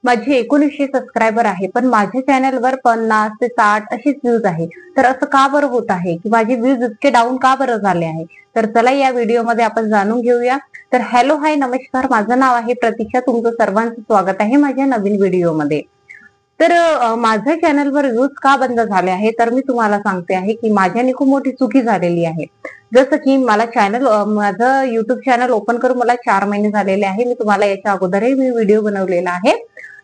माझे 1900 सबस्क्रायबर आहे, पण माझ्या चॅनलवर 50 ते 60 अशीच व्ह्यूज आहे. तर असं का बरं होत आहे की माझे व्ह्यूज इतके डाऊन का बरं झाले आहे? तर चला या व्हिडिओमध्ये आपण जाणून घेऊया. तर हॅलो हाय नमस्कार, माझं नाव आहे प्रतीक्षा. तुमचं सर्वांचं स्वागत आहे माझ्या नवीन व्हिडिओमध्ये. तर माझ्या चॅनलवर व्ह्यूज का बंद झाले आहे, तर मी तुम्हाला सांगते आहे की माझ्याने खूप मोठी चुकी झालेली आहे. जसं की मला माझं युट्यूब चॅनल ओपन करून मला 4 महिने झालेले आहे. मी तुम्हाला याच्या अगोदरही व्हिडिओ बनवलेला आहे.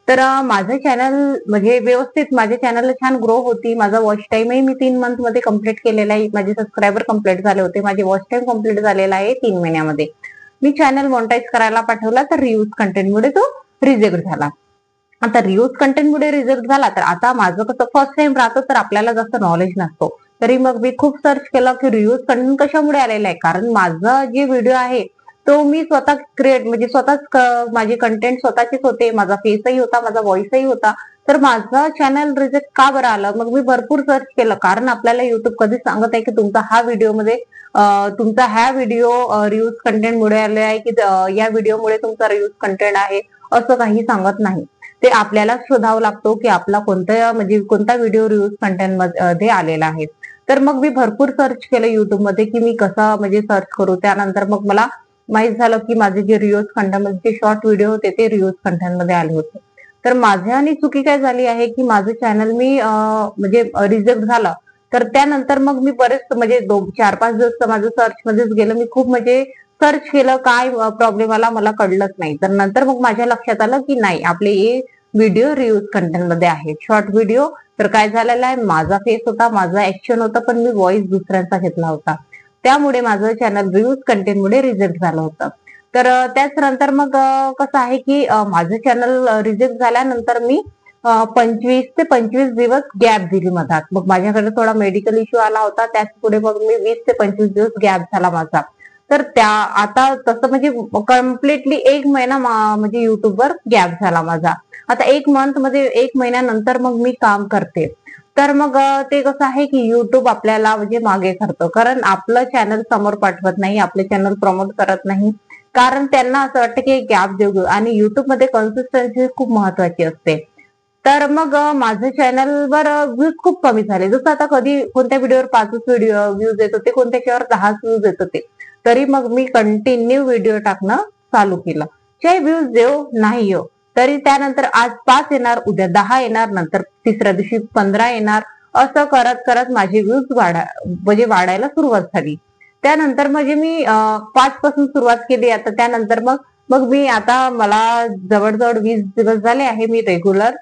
तर माझं चॅनल म्हणजे व्यवस्थित माझ्या चॅनलला छान ग्रो होती. माझा वॉच टाइमही मी 3 मंथ मध्ये कम्प्लीट केलेला आहे. माझे सबस्क्रायबर कम्प्लीट झाले होते. माझे वॉच टाइम कम्प्लीट झालेला आहे 3 महिन्यामध्ये. मी चॅनल मॉनिटाईज करायला पाठवला, तर रिव्ह्यूज कंटेंटमुळे तो रिजेक्ट झाला. आता रिव्ह्यूज कंटेंटमुळे रिजेक्ट झाला, तर आता माझं कसं फर्स्ट टाइम राहतं, तर आपल्याला जास्त नॉलेज नसतो. तरी मग मी खूप सर्च केलं की रिव्ह्यूज कंटेंट कशामुळे आलेला आहे. कारण माझा जे व्हिडिओ आहे तो मी स्वतः क्रिएट म्हणजे स्वतःच माझे कंटेंट स्वतःचेच होते. माझा फेसही होता, माझा व्हॉइसही होता. तर माझं चॅनल रिजेक्ट का बरं आलं? मग मी भरपूर सर्च केलं. कारण आपल्याला युट्यूब कधीच सांगत आहे की तुमचा हा व्हिडिओ रिव्ह्यूज कंटेंटमुळे आले आहे की या व्हिडिओमुळे तुमचा रिव्ह्यूज कंटेंट आहे, असं काही सांगत नाही. ते आपल्याला शोधावं लागतो की आपला कोणता व्हिडिओ रिव्ह्यूज कंटेंट मध्ये आलेला आहे. तर मग मी भरपूर सर्च केलं युट्यूबमध्ये की मी कसं सर्च करू. त्यानंतर मग मला माहित झालं की माझे जे रिव्ह्यूज कंटेंट मध्ये शॉर्ट व्हिडिओ होते ते रिव्ह्यूज कंटेंट मध्ये आले होते. तर माझ्याने चुकी काय झाली आहे की माझं चॅनल मी रिजेक्ट झालं. तर त्यानंतर मग मी बरेच 4-5 दिवस माझं सर्च मध्येच गेलं. मी खूप सर्च केलं, काय प्रॉब्लेम आला मला कळलंच नाही. तर नंतर मग माझ्या लक्षात आलं की नाही, आपले हे व्हिडिओ रिव्ह्यूज कंटेंट मध्ये आहे, शॉर्ट व्हिडिओ. तर काय झालेलं आहे, माझा फेस होता, माझा ऍक्शन होता, पण मी व्हॉइस दुसऱ्यांचा घेतला होता. त्यामुळे माझं चॅनल रिव्ह्यूज कंटेंटमुळे रिजेक्ट झालं होतं. तर त्याच नंतर मग कसं आहे की माझं चॅनल रिजेक्ट झाल्यानंतर मी 25 ते 25 दिवस गॅप दिली मधात. मग माझ्याकडे थोडा मेडिकल इश्यू आला होता, त्याच पुढे मग मी 20 ते 25 दिवस गॅप झाला माझा. तर आता तसं कम्प्लिटली 1 महिना युट्यूबवर गॅप झाला माझा. आता 1 महिन्यानंतर मग मी काम करते. तर मग ते कसं आहे की युट्यूब आपल्याला मागे करतं. कारण आपलं चॅनल समोर पाठवत नाही, आपले चॅनल प्रमोट करत नाही. कारण त्यांना असं वाटतं की गॅप देऊ, आणि युट्यूबमध्ये कन्सिस्टन्सी खूप महत्वाची असते. तर मग माझ्या चॅनलवर व्ह्यूज खूप कमी झाले. जसं आता कधी कोणत्या व्हिडिओवर 5च व्ह्यूज येत होते, कोणत्याच्यावर 10च व्ह्यूज येत होते. तरी मग मी कंटिन्यू व्हिडिओ टाकणं चालू केलं. चाहे व्ह्यूज येऊ नाही येऊ, तरी त्यानंतर आज 5 येणार, उद्या 10 येणार, नंतर तिसऱ्या दिवशी 15 येणार. असं करत करत माझे व्ह्यूज वाढायला सुरुवात झाली. त्यानंतर मी 5 पासून सुरुवात केली. आता त्यानंतर मग मग मी आता मला जवळजवळ 20 दिवस झाले आहे मी रेग्युलर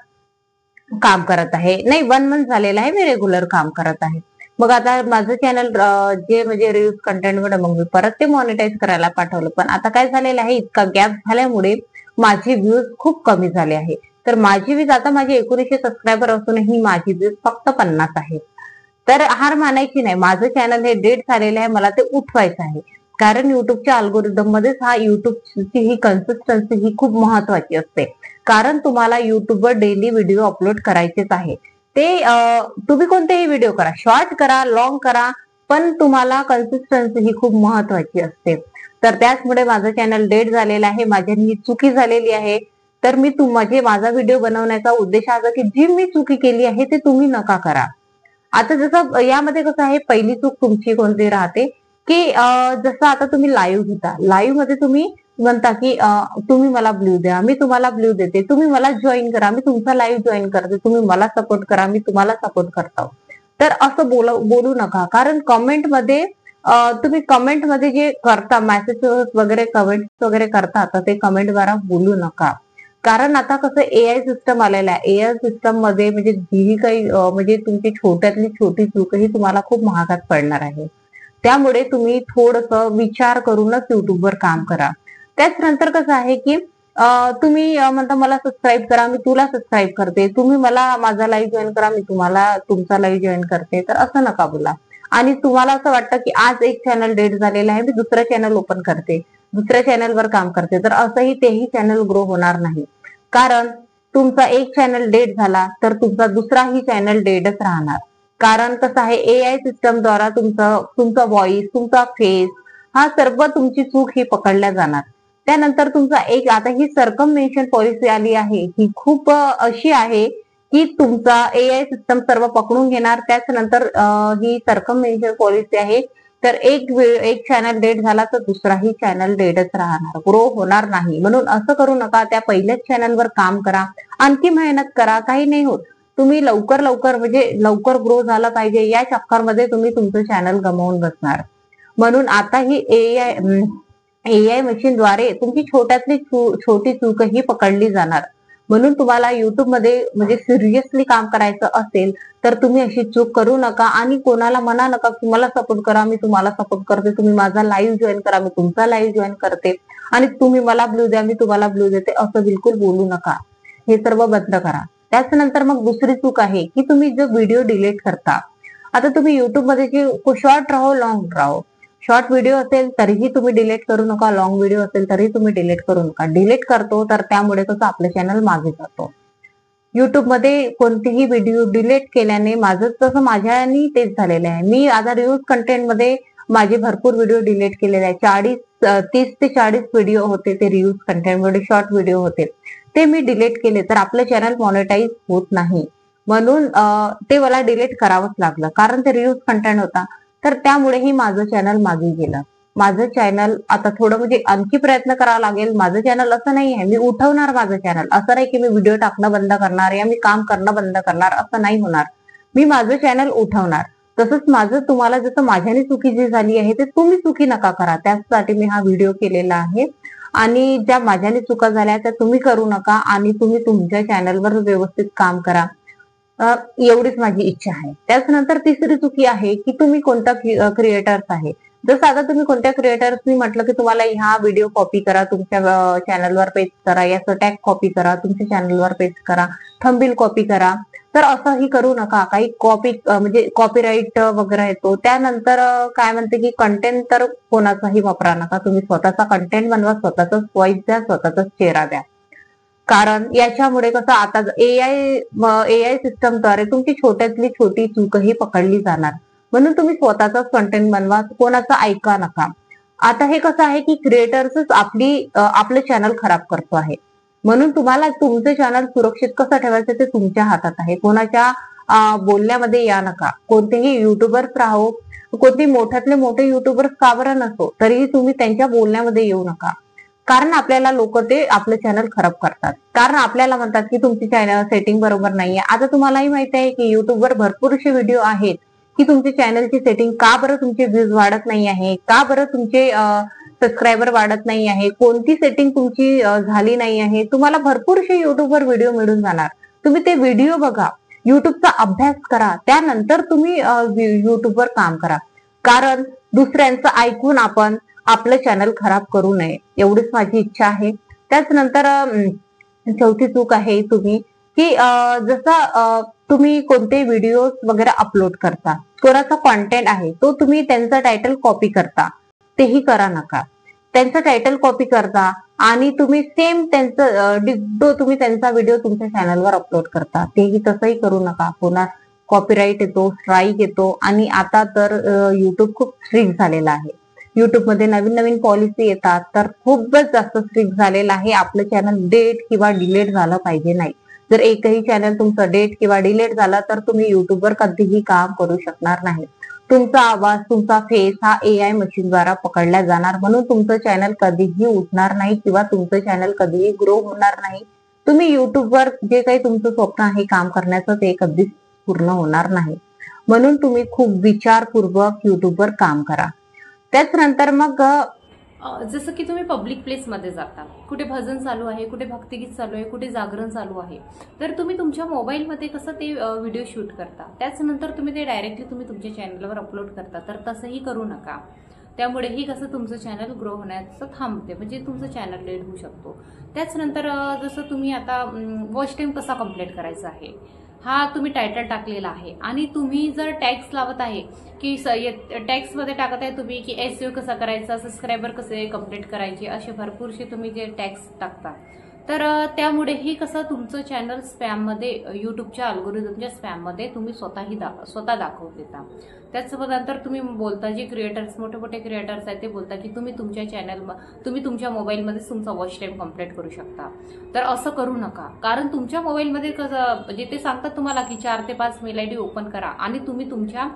काम करत आहे. नाही, 1 मंथ झालेलं आहे मी रेग्युलर काम करत आहे. मग आता माझं चॅनल रिव्ह्यूज कंटेंट मध्ये मग मी परत ते मॉनिटाईज करायला पाठवलं. पण आता काय झालेलं आहे, इतका गॅप झाल्यामुळे माझे व्ह्यूज खूप कमी झाले आहे. तर माझे व्ह्यूज आता माझे 1900 सबस्क्रायबर असूनही माझी व्ह्यूज फक्त 50 आहेत. तर हार मानायची नाही, माझं चॅनल हे डेट झालेलं आहे, मला ते उठवायचं आहे. कारण युट्यूबच्या अल्गोरिदम मध्येच युट्यूबची ही कन्सिस्टन्सी ही खूप महत्वाची असते. कारण तुम्हाला युट्यूबवर डेली व्हिडिओ अपलोड करायचेच आहे. ते तुम्ही कोणतेही व्हिडिओ करा, शॉर्ट करा, लॉंग करा, पण तुम्हाला कन्सिस्टन्सी ही खूप महत्वाची असते. तर त्याचमुळे माझं चॅनल डेट झालेलं आहे, माझ्यानी चुकी झालेली आहे. तर माझा व्हिडिओ बनवण्याचा उद्देश असा की जी मी चुकी केली आहे ते तुम्ही नका करा. आता जसं यामध्ये कसं आहे, पहिली चूक तुमची कोणती राहते की जसं आता तुम्ही लाईव्ह घेता, लाईव्ह मध्ये तुम्ही म्हणता की तुम्ही मला ब्ल्यू द्या, मी तुम्हाला ब्ल्यू देते, तुम्ही मला जॉईन करा, मी तुमचा लाईव्ह जॉईन करते, तुम्ही मला सपोर्ट करा, मी तुम्हाला सपोर्ट करतो. तर असं बोलू नका. कारण तुम्ही कमेंटमध्ये जे करता, मेसेज वगैरे कमेंट वगैरे करता, तर ते कमेंटद्वारा बोलू नका. कारण आता कसं एआय सिस्टम आलेला आहे. एआय सिस्टम मध्ये जी काही तुमची छोट्यातली छोटी चूकही तुम्हाला खूप महागात पडणार आहे. त्यामुळे तुम्ही थोडंसं विचार करूनच युट्यूबवर काम करा. त्याचनंतर कसं आहे की तुम्ही म्हणता मला सबस्क्राईब करा, मी तुला सबस्क्राईब करते, तुम्ही मला माझा लाईव्ह जॉईन करा, मी तुम्हाला तुमचा लाईव्ह जॉईन करते. तर असं नका बोला. आणि तुम्हाला असं वाटतं की आज एक चॅनल डेट झालेलं आहे, मी दुसरं चॅनल ओपन करते, दुसऱ्या चॅनलवर काम करते, तर असंही तेही चॅनल ग्रो होणार नाही. कारण तुमचा एक चॅनल डेट झाला तर तुमचा दुसराही चॅनल डेटच राहणार. कारण कसं आहे, एआय सिस्टम द्वारा तुमचा व्हॉइस, तुमचा फेस, हा सर्व तुमची चूक ही पकडल्या जाणार. त्यानंतर तुमचा एक आता ही सर्कमवेन्शन पॉलिसी आली आहे, ही खूप अशी आहे की तुमचा एआय सिस्टम सर्व पकडून घेणार. त्याच्यानंतर ही सर्कमवेन्शन पॉलिसी आहे, तर एक चॅनल डेट झाला तर दुसराही चॅनल डेटच राहणार, ग्रो होणार नाही. म्हणून असं करू नका, त्या पहिल्याच चॅनलवर काम करा, आणखी मेहनत करा, काही नाही होत. तुम्ही लवकर म्हणजे लवकर ग्रो झाला पाहिजे या चक्करमध्ये तुम्ही तुमचं चॅनल गमावून बसणार. म्हणून आता ही एआय मशीनद्वारे तुमची छोट्यातली छोटी चूकही पकडली जाणार. म्हणून तुम्हाला युट्यूब मध्ये म्हणजे सिरियसली काम करायचं असेल तर तुम्ही अशी चूक करू नका आणि कोणाला म्हणा नका की मला सपोर्ट करा, मी तुम्हाला सपोर्ट करते, तुम्ही माझा लाईव्ह जॉईन करा, मी तुमचा लाईव्ह जॉईन करते आणि तुम्ही मला ब्लू द्या, मी तुम्हाला ब्लू देते, असं बिलकुल बोलू नका. हे सर्व बंद करा. त्याच्यानंतर मग दुसरी चूक आहे की तुम्ही जो व्हिडिओ डिलीट करता. आता तुम्ही युट्यूब मध्ये शॉर्ट राहो लॉंग राहो, शॉर्ट व्हिडिओ असेल तरीही तुम्ही डिलीट करू नका, लॉंग व्हिडिओ असेल तरी तुम्ही डिलीट करू नका. डिलीट करतो तर त्यामुळे कसं आपलं चॅनल मागे जातो. युट्यूब मध्ये कोणतीही व्हिडिओ डिलीट केल्याने माझं तसं माझ्यानी तेच झालेलं आहे. मी आता रिव्ह्यूज कंटेंट मध्ये माझे भरपूर व्हिडिओ डिलीट केलेले आहे. 30 ते 40 व्हिडिओ होते ते रिव्ह्यूज कंटेंट मध्ये, शॉर्ट व्हिडिओ होते ते मी डिलीट केले, तर आपलं चॅनल मॉनिटाईज होत नाही. म्हणून ते मला डिलीट करावंच लागलं, कारण ते रिव्ह्यूज कंटेंट होता. तर त्यामुळेही माझं चॅनल मागे गेलं. माझं चॅनल आता थोडं म्हणजे आणखी प्रयत्न करावा लागेल. माझं चॅनल असं नाही आहे मी उठवणार माझं चॅनल, असं नाही की मी व्हिडिओ टाकणं बंद करणार या मी काम करणं बंद करणार, असं नाही होणार. मी माझं चॅनल उठवणार. तसंच माझं तुम्हाला जसं माझ्याने चुकी जी झाली आहे ते तुम्ही चुकी नका करा, त्यासाठी मी हा व्हिडिओ केलेला आहे. आणि ज्या माझ्याने चुका झाल्या त्या तुम्ही करू नका आणि तुम्ही तुमच्या चॅनलवर व्यवस्थित काम करा, एवढीच माझी इच्छा आहे. त्याच्यानंतर तिसरी चुकी आहे की तुम्ही कोणता क्रिएटर्स आहे. जसं आता तुम्ही कोणत्या क्रिएटर्सनी म्हटलं की तुम्हाला ह्या व्हिडिओ कॉपी करा, तुमच्या चॅनलवर पेस्ट करा, याचं टॅग कॉपी करा, तुमच्या चॅनलवर पेस्ट करा, थंबनेल कॉपी करा, तर असंही करू नका. काही म्हणजे कॉपीराईट वगैरे येतो. त्यानंतर काय म्हणते की कंटेंट तर कोणाचाही वापरा नका. तुम्ही स्वतःचा कंटेंट बनवा, स्वतःचाच व्हॉइस द्या, स्वतःचाच चेहरा द्या. कारण याच्यामुळे कसं आता एआय सिस्टमद्वारे तुमची छोट्यातली छोटी चूकही पकडली जाणार. म्हणून तुम्ही स्वतःचाच कंटेंट बनवा, कोणाचं ऐका नका. आता हे कसं आहे की क्रिएटर्सच आपलं चॅनल खराब करतो आहे. म्हणून तुम्हाला तुमचं चॅनल सुरक्षित कसं ठेवायचं ते तुमच्या हातात आहे. कोणाच्या बोलण्यामध्ये या नका. कोणतेही युट्यूबर्स राहो, कोणते मोठ्यातले मोठे युट्यूबर्स का बरं नसो, तरीही तुम्ही त्यांच्या बोलण्यामध्ये येऊ नका. कारण आपल्याला लोक ते आपलं चॅनल खराब करतात. कारण आपल्याला म्हणतात की तुमची चॅनल सेटिंग बरोबर नाहीये. आता तुम्हालाही माहित आहे की युट्यूबवर भरपूर असे व्हिडिओ आहेत की तुमची चॅनलची सेटिंग का बरं तुमचे व्ह्यूज वाढत नाही आहे, का बरं तुमचे सबस्क्रायबर वाढत नाही आहे, कोणती सेटिंग तुमची झाली नाही आहे. तुम्हाला भरपूर असे युट्यूबवर व्हिडिओ मिळून जाणार. तुम्ही ते व्हिडिओ बघा, युट्यूबचा अभ्यास करा, त्यानंतर तुम्ही युट्यूबवर काम करा. कारण दुसऱ्यांचं ऐकून आपण आपलं चॅनल खराब करू नये, एवढीच माझी इच्छा आहे. त्याचनंतर चौथी चूक आहे तुम्ही की जसं तुम्ही कोणते व्हिडिओ वगैरे अपलोड करता, कोणाचा कॉन्टेंट आहे तो तुम्ही त्यांचा टायटल कॉपी करता, तेही करा नका. त्यांचं टायटल कॉपी करता आणि तुम्ही सेम त्यांचं डिट्टो तुम्ही त्यांचा व्हिडिओ तुमच्या चॅनलवर अपलोड करता, तेही तसंही करू नका. पुन्हा कॉपीराईट येतो, स्ट्राईक येतो आणि आता तर युट्यूब खूप स्ट्रिक्ट झालेला आहे. युट्यूबमध्ये नवीन नवीन पॉलिसी येतात, तर खूपच जास्त स्ट्रिक्ट झालेलं आहे. आपलं चॅनल डेट किंवा डिलीट झालं पाहिजे नाही. जर एकही चॅनल तुमचं डेट किंवा डिलीट झाला तर तुम्ही युट्यूबवर कधीही काम करू शकणार नाही. तुमचा आवाज, तुमचा फेस हा एआय मशीनद्वारा पकडला जाणार. म्हणून तुमचं चॅनल कधीही उठणार नाही किंवा तुमचं चॅनल कधीही ग्रो होणार नाही. तुम्ही युट्यूबवर जे काही तुमचं स्वप्न आहे काम करण्याचं ते कधीच पूर्ण होणार नाही. म्हणून तुम्ही खूप विचारपूर्वक युट्यूबवर काम करा. त्याचनंतर मग जसं की तुम्ही पब्लिक प्लेसमध्ये जाता, कुठे भजन चालू आहे, कुठे भक्तिगीत चालू आहे, कुठे जागरण चालू आहे, तर तुम्ही तुमच्या मोबाईलमध्ये कसं ते व्हिडिओ शूट करता, त्याच्यानंतर तुम्ही ते डायरेक्टली तुम्ही तुमच्या चॅनलवर अपलोड करता, तर तसंही करू नका. त्यामुळेही कसं तुमचं चॅनल ग्रो होण्याचं थांबते, म्हणजे तुमचं चॅनल लेट होऊ शकतो. त्याचनंतर जसं तुम्ही आता वॉच टाइम कसा कम्प्लीट करायचा आहे हा तुम्ही टायटल टाकलेला आहे आणि तुम्ही जर टॅग्स लावत आहे की टॅग्समध्ये टाकत आहे तुम्ही की एसईओ कसा करायचा, सबस्क्रायबर कसे कम्प्लीट करायचे, असे भरपूरसे तुम्ही जे टॅग्स टाकता, तर त्यामुळेही कसं तुमचं चॅनल स्पॅममध्ये, युट्यूबच्या अल्गोरिदमच्या स्पॅममध्ये तुम्ही स्वतः दाखवून देता. त्याचनंतर तुम्ही बोलता, जे क्रिएटर्स, मोठे मोठे क्रिएटर्स आहेत ते बोलता की तुम्ही तुमच्या मोबाईलमध्येच तुमचा वॉच टाइम कंप्लीट करू शकता. तर असं करू नका, कारण तुमच्या मोबाईलमध्ये कसं म्हणजे ते सांगतात तुम्हाला की 4 ते 5 मेल आयडी ओपन करा आणि तुम्ही तुमच्या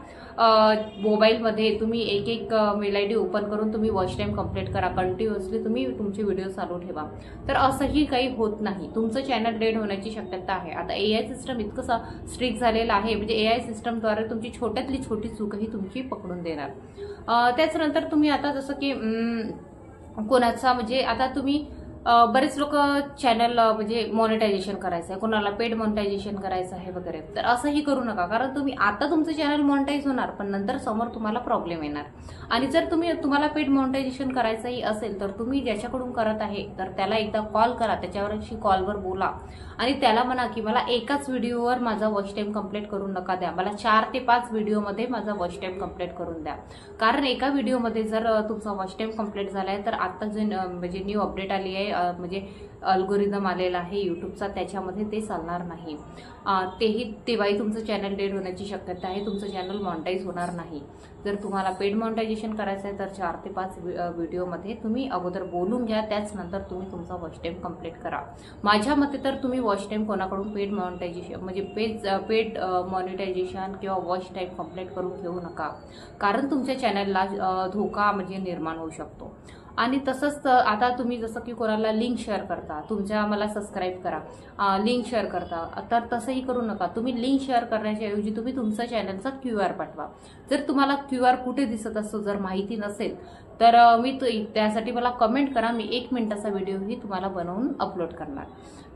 मोबाईलमध्ये तुम्ही एक मेल आयडी ओपन करून तुम्ही वॉच टाइम कंप्लीट करा, कंटिन्युअसली तुम्ही तुमचे व्हिडिओ चालू ठेवा. तर असंही काही होत नाही, तुमचं चॅनल डेड होण्याची शक्यता आहे. आता एआय सिस्टम इतकं स्ट्रिक्ट झालेलं आहे, म्हणजे एआय सिस्टमद्वारे तुमची छोट्यातली छोटी चूकही तुमची पकडून देणार. त्याचनंतर तुम्ही आता जसं की कोणाचा म्हणजे आता तुम्ही बरेच लोक चॅनल म्हणजे मॉनिटायझेशन करायचं आहे, कोणाला पेड मॉनिटायझेशन करायचं आहे वगैरे. तर असंही करू नका, कारण तुम्ही आता तुमचं चॅनल मॉनिटाईज होणार, पण नंतर समोर तुम्हाला प्रॉब्लेम येणार. आणि जर तुम्हाला पेड मॉनिटायझेशन करायचंही असेल तर तुम्ही ज्याच्याकडून करत आहे तर त्याला एकदा कॉल करा, त्याच्यावरशी कॉलवर बोला आणि त्याला म्हणा की मला एकाच व्हिडिओवर माझा वॉच टाइम कंप्लीट करून नका द्या, मला 4 ते 5 व्हिडिओमध्ये माझा वॉच टाइम कंप्लीट करून द्या. कारण एका व्हिडिओमध्ये जर तुमचा वॉच टाइम कंप्लीट झालाय तर आता जे म्हणजे न्यू अपडेट आली आहे, म्हणजे अल्गोरिदम आलेला आहे युट्यूबचा, त्याच्यामध्ये ते चालणार नाही. तेव्हाही तुमचं चॅनल डेड होण्याची शक्यता आहे, तुमचं चॅनल मॉनिटाईज होणार नाही. जर तुम्हाला पेड मॉनिटायझेशन करायचं आहे तर 4 ते 5 व्हिडिओमध्ये तुम्ही अगोदर बोलून घ्या, त्याच नंतर तुम्ही तुमचा वॉच टाइम कंप्लीट करा. माझ्या मते तर तुम्ही वॉच टाइम कोणाकडून पेड मॉनिटायझेशन म्हणजे पेड मॉनिटायझेशन किंवा वॉच टाइम कंप्लीट करून घेऊ नका, कारण तुमच्या चॅनलला धोका म्हणजे निर्माण होऊ शकतो. आणि तसंच आता तुम्ही जसं की कोणाला लिंक शेअर करता, मला सबस्क्राईब करा, लिंक शेअर करता, तर तसंही करू नका. तुम्ही लिंक शेअर करण्याच्या ऐवजी तुम्ही तुमचा चॅनलचा QR पाठवा. जर तुम्हाला QR कुठे दिसत असतो जर माहिती नसेल तर त्यासाठी मला कमेंट करा, मी 1 मिनिटाचा व्हिडिओही तुम्हाला बनवून अपलोड करणार.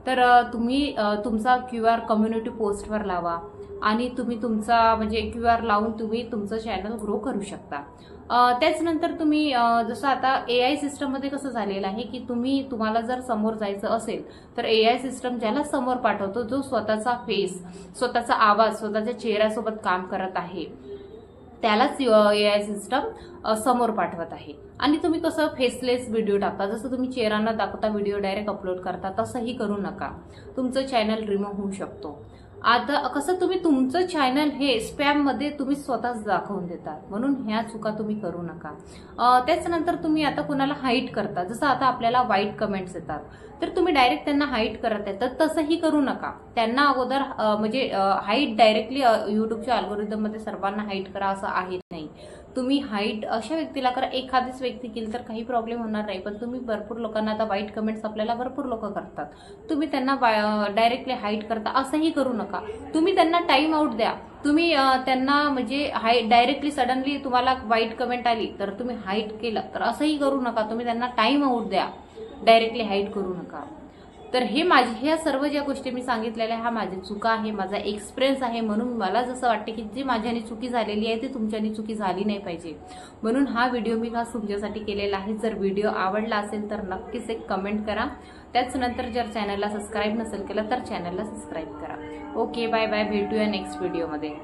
तर तुम्ही तुमचा QR कम्युनिटी पोस्टवर लावा आणि तुम्ही तुमचा म्हणजे QR लावून तुम्ही तुमचं चॅनल ग्रो करू शकता. त्याचनंतर तुम्ही जसं आता एआय सिस्टममध्ये कसं झालेलं आहे की तुम्हाला जर समोर जायचं असेल तर एआय सिस्टम ज्याला समोर पाठवतो, जो स्वतःचा फेस, स्वतःचा आवाज, स्वतःच्या चेहऱ्यासोबत काम करत आहे, त्यालाच एआय सिस्टम समोर पाठवत आहे. आणि तुम्ही कसं फेसलेस व्हिडिओ टाकता, जसं तुम्ही चेहरा न दाखवता व्हिडिओ डायरेक्ट अपलोड करता, तसंही करू नका, तुमचं चॅनल रिमूव्ह होऊ शकतो. आता कसं तुम्ही तुमचं चॅनल हे स्पॅम मध्ये तुम्ही स्वतःच दाखवून देतात, म्हणून ह्या चुका तुम्ही करू नका. त्याचनंतर तुम्ही आता कोणाला हाईट करता, जसं आता आपल्याला वाईट कमेंट्स येतात तर तुम्ही डायरेक्ट त्यांना हाईट करत आहे, तर तसंही करू नका. त्यांना अगोदर म्हणजे हाईट डायरेक्टली युट्यूबच्या अल्गोरिदम मध्ये सर्वांना हाईट करा असं आहे नाही. तुम्ही हाईट अशा व्यक्तीला करा, एखादीच व्यक्ती केली तर काही प्रॉब्लेम होणार नाही, पण तुम्ही भरपूर लोकांना, आता वाईट कमेंट्स आपल्याला भरपूर लोक करतात, तुम्ही त्यांना डायरेक्टली हाईट करता असंही करू नका. तुम्ही त्यांना टाइम आउट द्या. तुम्ही त्यांना म्हणजे डायरेक्टली सडनली तुम्हाला वाईट कमेंट आली तर तुम्ही हाईट केलं तर असंही करू नका. तुम्ही त्यांना टाइम आउट द्या, डायरेक्टली हाईट करू नका. तर ह्या सर्व ज्या गोष्टी मी सांगितलेल्या हा माझी चुका आहे, माझा एक्सपिरियन्स आहे, म्हणून मला जसं वाटते की जी माझ्याने चुकी झालेली आहे ती तुमच्यानी चुकी झाली नाही पाहिजे, म्हणून हा व्हिडिओ मी खास तुमच्यासाठी केलेला आहे. जर व्हिडिओ आवडला असेल तर नक्कीच एक कमेंट करा. त्याचनंतर जर चॅनलला सबस्क्राईब नसेल केलं तर चॅनलला सबस्क्राईब करा. ओके, बाय बाय, भेटूया नेक्स्ट व्हिडिओमध्ये.